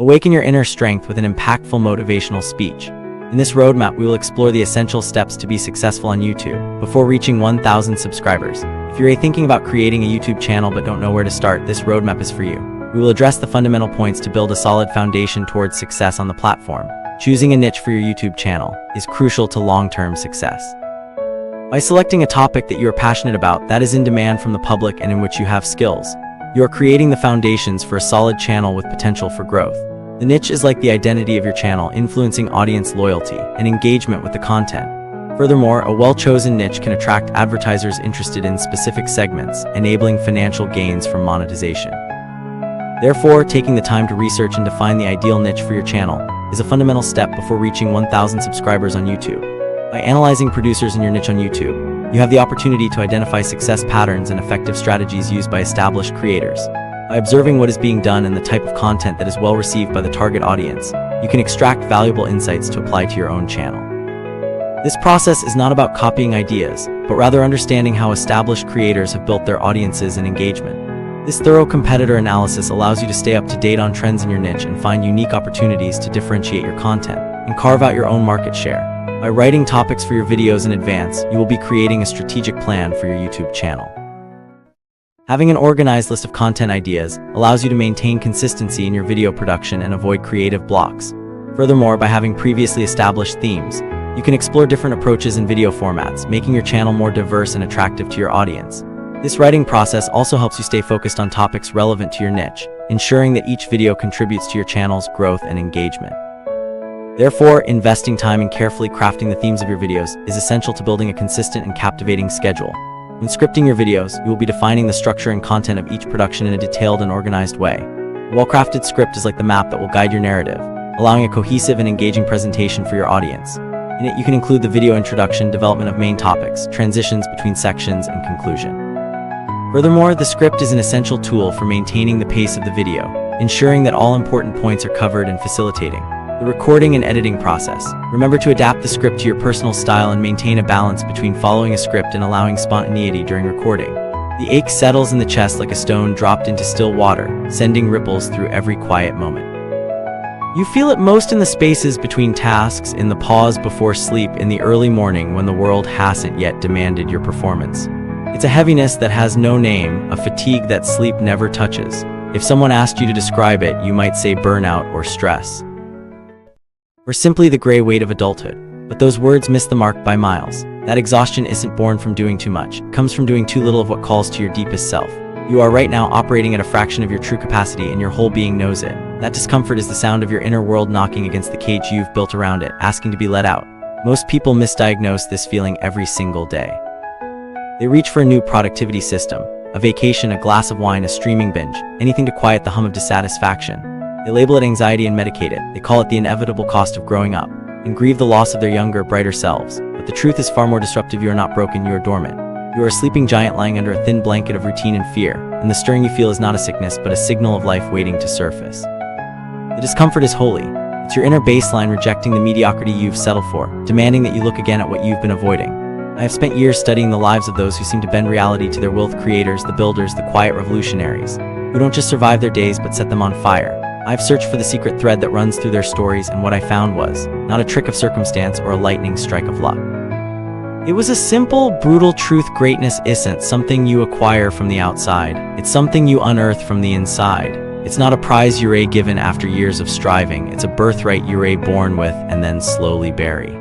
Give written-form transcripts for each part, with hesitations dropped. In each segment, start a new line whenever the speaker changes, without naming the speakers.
Awaken your inner strength with an impactful motivational speech. In this roadmap, we will explore the essential steps to be successful on YouTube before reaching 1,000 subscribers. If you're thinking about creating a YouTube channel but don't know where to start, this roadmap is for you. We will address the fundamental points to build a solid foundation towards success on the platform. Choosing a niche for your YouTube channel is crucial to long-term success. By selecting a topic that you are passionate about, that is in demand from the public and in which you have skills, you are creating the foundations for a solid channel with potential for growth. The niche is like the identity of your channel, influencing audience loyalty and engagement with the content. Furthermore, a well-chosen niche can attract advertisers interested in specific segments, enabling financial gains from monetization. Therefore, taking the time to research and define the ideal niche for your channel is a fundamental step before reaching 1,000 subscribers on YouTube. By analyzing producers in your niche on YouTube, you have the opportunity to identify success patterns and effective strategies used by established creators. By observing what is being done and the type of content that is well received by the target audience, you can extract valuable insights to apply to your own channel. This process is not about copying ideas, but rather understanding how established creators have built their audiences and engagement. This thorough competitor analysis allows you to stay up to date on trends in your niche and find unique opportunities to differentiate your content and carve out your own market share. By writing topics for your videos in advance, you will be creating a strategic plan for your YouTube channel. Having an organized list of content ideas allows you to maintain consistency in your video production and avoid creative blocks. Furthermore, by having previously established themes, you can explore different approaches and video formats, making your channel more diverse and attractive to your audience. This writing process also helps you stay focused on topics relevant to your niche, ensuring that each video contributes to your channel's growth and engagement. Therefore, investing time in carefully crafting the themes of your videos is essential to building a consistent and captivating schedule. When scripting your videos, you will be defining the structure and content of each production in a detailed and organized way. A well-crafted script is like the map that will guide your narrative, allowing a cohesive and engaging presentation for your audience. In it, you can include the video introduction, development of main topics, transitions between sections, and conclusion. Furthermore, the script is an essential tool for maintaining the pace of the video, ensuring that all important points are covered and facilitating the recording and editing process. Remember to adapt the script to your personal style and maintain a balance between following a script and allowing spontaneity during recording. The ache settles in the chest like a stone dropped into still water, sending ripples through every quiet moment. You feel it most in the spaces between tasks, in the pause before sleep, in the early morning when the world hasn't yet demanded your performance. It's a heaviness that has no name, a fatigue that sleep never touches. If someone asked you to describe it, you might say burnout or stress, or simply the gray weight of adulthood. But those words miss the mark by miles. That exhaustion isn't born from doing too much. It comes from doing too little of what calls to your deepest self. You are right now operating at a fraction of your true capacity, and your whole being knows it. That discomfort is the sound of your inner world knocking against the cage you've built around it, asking to be let out. Most people misdiagnose this feeling every single day. They reach for a new productivity system, a vacation, a glass of wine, a streaming binge, anything to quiet the hum of dissatisfaction. They label it anxiety and medicate it. They call it the inevitable cost of growing up, and grieve the loss of their younger, brighter selves. But the truth is far more disruptive. You are not broken, you are dormant. You are a sleeping giant lying under a thin blanket of routine and fear, and the stirring you feel is not a sickness but a signal of life waiting to surface. The discomfort is holy. It's your inner baseline rejecting the mediocrity you've settled for, demanding that you look again at what you've been avoiding. I have spent years studying the lives of those who seem to bend reality to their will, the creators, the builders, the quiet revolutionaries, who don't just survive their days but set them on fire. I've searched for the secret thread that runs through their stories, and what I found was not a trick of circumstance or a lightning strike of luck. It was a simple, brutal truth. Greatness isn't something you acquire from the outside. It's something you unearth from the inside. It's not a prize you're given after years of striving. It's a birthright you're born with and then slowly bury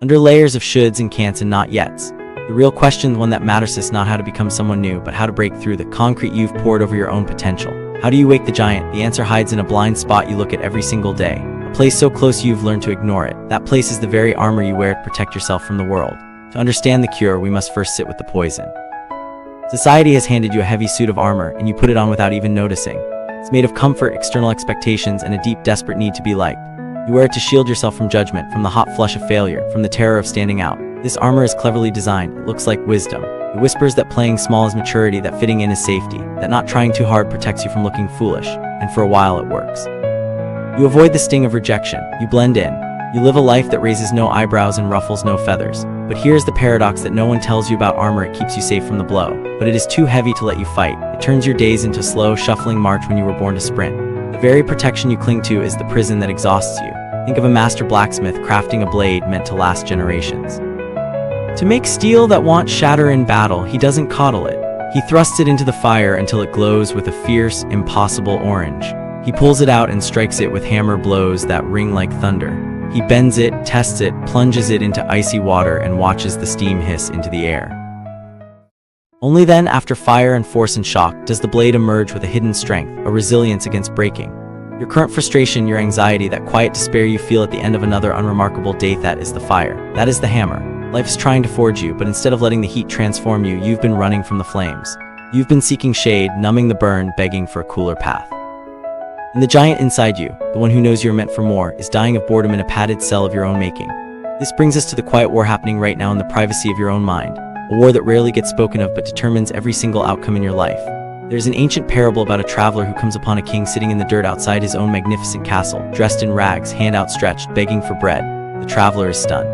under layers of shoulds and can'ts and not yets. The real question, the one that matters, is not how to become someone new, but how to break through the concrete you've poured over your own potential. How do you wake the giant? The answer hides in a blind spot you look at every single day. A place so close you've learned to ignore it. That place is the very armor you wear to protect yourself from the world. To understand the cure, we must first sit with the poison. Society has handed you a heavy suit of armor, and you put it on without even noticing. It's made of comfort, external expectations, and a deep, desperate need to be liked. You wear it to shield yourself from judgment, from the hot flush of failure, from the terror of standing out. This armor is cleverly designed. It looks like wisdom. It whispers that playing small is maturity, that fitting in is safety, that not trying too hard protects you from looking foolish, and for a while it works. You avoid the sting of rejection. You blend in. You live a life that raises no eyebrows and ruffles no feathers. But here's the paradox that no one tells you about armor. It keeps you safe from the blow, but it is too heavy to let you fight. It turns your days into a slow, shuffling march when you were born to sprint. The very protection you cling to is the prison that exhausts you. Think of a master blacksmith crafting a blade meant to last generations. To make steel that won't shatter in battle, he doesn't coddle it. He thrusts it into the fire until it glows with a fierce, impossible orange. He pulls it out and strikes it with hammer blows that ring like thunder. He bends it, tests it, plunges it into icy water, and watches the steam hiss into the air. Only then, after fire and force and shock, does the blade emerge with a hidden strength, a resilience against breaking. Your current frustration, your anxiety, that quiet despair you feel at the end of another unremarkable day, that is the fire. That is the hammer. Life is trying to forge you, but instead of letting the heat transform you, you've been running from the flames. You've been seeking shade, numbing the burn, begging for a cooler path. And the giant inside you, the one who knows you're meant for more, is dying of boredom in a padded cell of your own making. This brings us to the quiet war happening right now in the privacy of your own mind. A war that rarely gets spoken of but determines every single outcome in your life. There's an ancient parable about a traveler who comes upon a king sitting in the dirt outside his own magnificent castle, dressed in rags, hand outstretched, begging for bread. The traveler is stunned.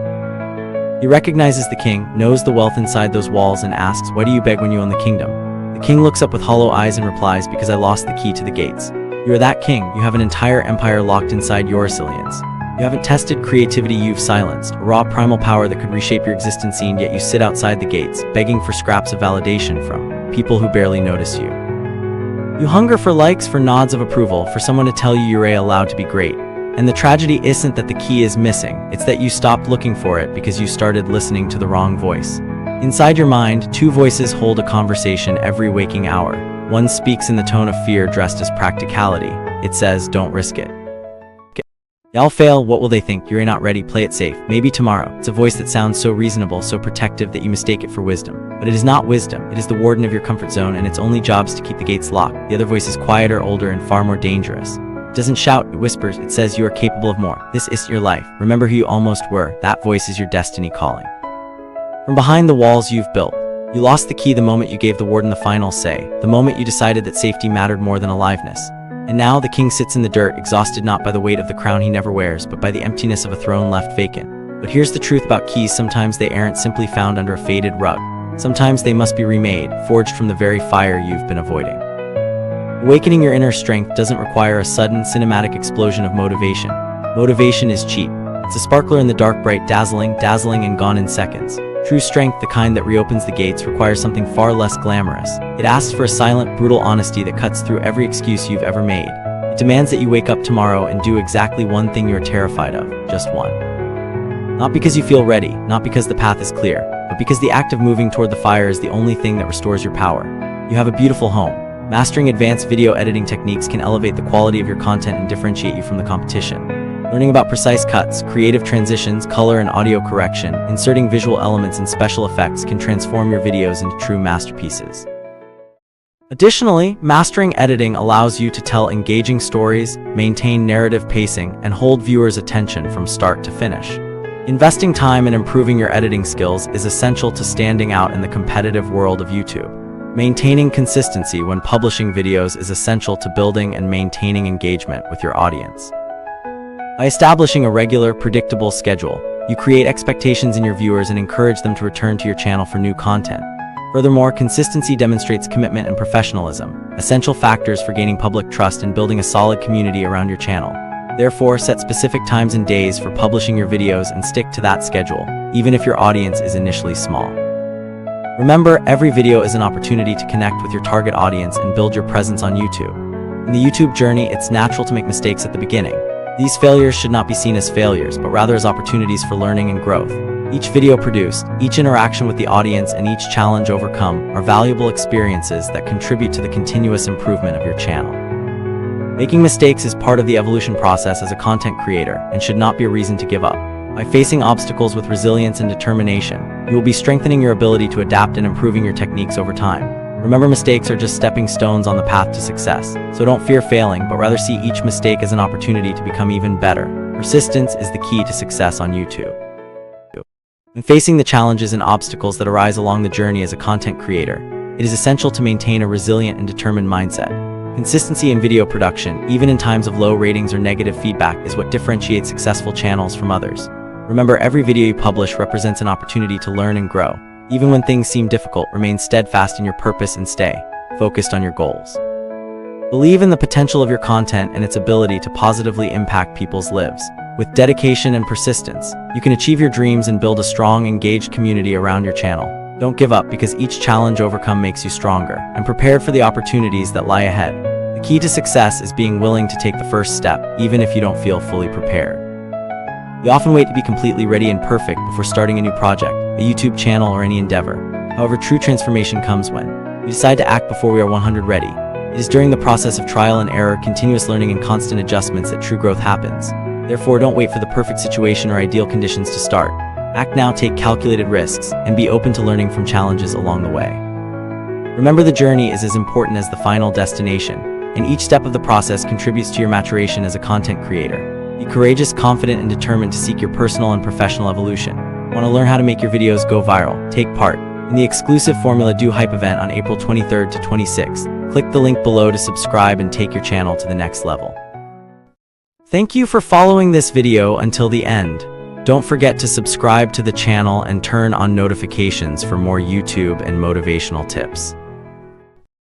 He recognizes the king, knows the wealth inside those walls, and asks, "Why do you beg when you own the kingdom?" The king looks up with hollow eyes and replies, "Because I lost the key to the gates." You are that king. You have an entire empire locked inside your resilience. You haven't tested creativity you've silenced, a raw primal power that could reshape your existence, and yet you sit outside the gates, begging for scraps of validation from people who barely notice you. You hunger for likes, for nods of approval, for someone to tell you you're allowed to be great. And the tragedy isn't that the key is missing, it's that you stopped looking for it because you started listening to the wrong voice. Inside your mind, two voices hold a conversation every waking hour. One speaks in the tone of fear dressed as practicality. It says, "Don't risk it. Y'all fail, what will they think? You're not ready, play it safe, maybe tomorrow." It's a voice that sounds so reasonable, so protective that you mistake it for wisdom. But it is not wisdom, it is the warden of your comfort zone, and its only job is to keep the gates locked. The other voice is quieter, older, and far more dangerous. It doesn't shout, it whispers, it says you are capable of more. This isn't your life. Remember who you almost were. That voice is your destiny calling. From behind the walls you've built, you lost the key the moment you gave the warden the final say, the moment you decided that safety mattered more than aliveness. And now the king sits in the dirt, exhausted not by the weight of the crown he never wears, but by the emptiness of a throne left vacant. But here's the truth about keys: sometimes they aren't simply found under a faded rug. Sometimes they must be remade, forged from the very fire you've been avoiding. Awakening your inner strength doesn't require a sudden, cinematic explosion of motivation. Motivation is cheap. It's a sparkler in the dark, bright, dazzling, and gone in seconds. True strength, the kind that reopens the gates, requires something far less glamorous. It asks for a silent, brutal honesty that cuts through every excuse you've ever made. It demands that you wake up tomorrow and do exactly one thing you're terrified of, just one. Not because you feel ready, not because the path is clear, but because the act of moving toward the fire is the only thing that restores your power. You have a beautiful home. Mastering advanced video editing techniques can elevate the quality of your content and differentiate you from the competition. Learning about precise cuts, creative transitions, color and audio correction, inserting visual elements and special effects can transform your videos into true masterpieces. Additionally, mastering editing allows you to tell engaging stories, maintain narrative pacing, and hold viewers' attention from start to finish. Investing time in improving your editing skills is essential to standing out in the competitive world of YouTube. Maintaining consistency when publishing videos is essential to building and maintaining engagement with your audience. By establishing a regular, predictable schedule, you create expectations in your viewers and encourage them to return to your channel for new content. Furthermore, consistency demonstrates commitment and professionalism, essential factors for gaining public trust and building a solid community around your channel. Therefore, set specific times and days for publishing your videos and stick to that schedule, even if your audience is initially small. Remember, every video is an opportunity to connect with your target audience and build your presence on YouTube. In the YouTube journey, it's natural to make mistakes at the beginning. These failures should not be seen as failures, but rather as opportunities for learning and growth. Each video produced, each interaction with the audience, and each challenge overcome are valuable experiences that contribute to the continuous improvement of your channel. Making mistakes is part of the evolution process as a content creator and should not be a reason to give up. By facing obstacles with resilience and determination, you will be strengthening your ability to adapt and improving your techniques over time. Remember, mistakes are just stepping stones on the path to success, so don't fear failing, but rather see each mistake as an opportunity to become even better. Persistence is the key to success on YouTube. When facing the challenges and obstacles that arise along the journey as a content creator, it is essential to maintain a resilient and determined mindset. Consistency in video production, even in times of low ratings or negative feedback, is what differentiates successful channels from others. Remember, every video you publish represents an opportunity to learn and grow. Even when things seem difficult, remain steadfast in your purpose and stay focused on your goals. Believe in the potential of your content and its ability to positively impact people's lives. With dedication and persistence, you can achieve your dreams and build a strong, engaged community around your channel. Don't give up, because each challenge overcome makes you stronger and prepared for the opportunities that lie ahead. The key to success is being willing to take the first step, even if you don't feel fully prepared. We often wait to be completely ready and perfect before starting a new project, a YouTube channel, or any endeavor. However, true transformation comes when we decide to act before we are 100% ready. It is during the process of trial and error, continuous learning, and constant adjustments that true growth happens. Therefore, don't wait for the perfect situation or ideal conditions to start. Act now, take calculated risks, and be open to learning from challenges along the way. Remember, the journey is as important as the final destination, and each step of the process contributes to your maturation as a content creator. Be courageous, confident, and determined to seek your personal and professional evolution. Want to learn how to make your videos go viral? Take part in the exclusive Formula Do Hype event on April 23rd to 26th. Click the link below to subscribe and take your channel to the next level. Thank you for following this video until the end. Don't forget to subscribe to the channel and turn on notifications for more YouTube and motivational tips.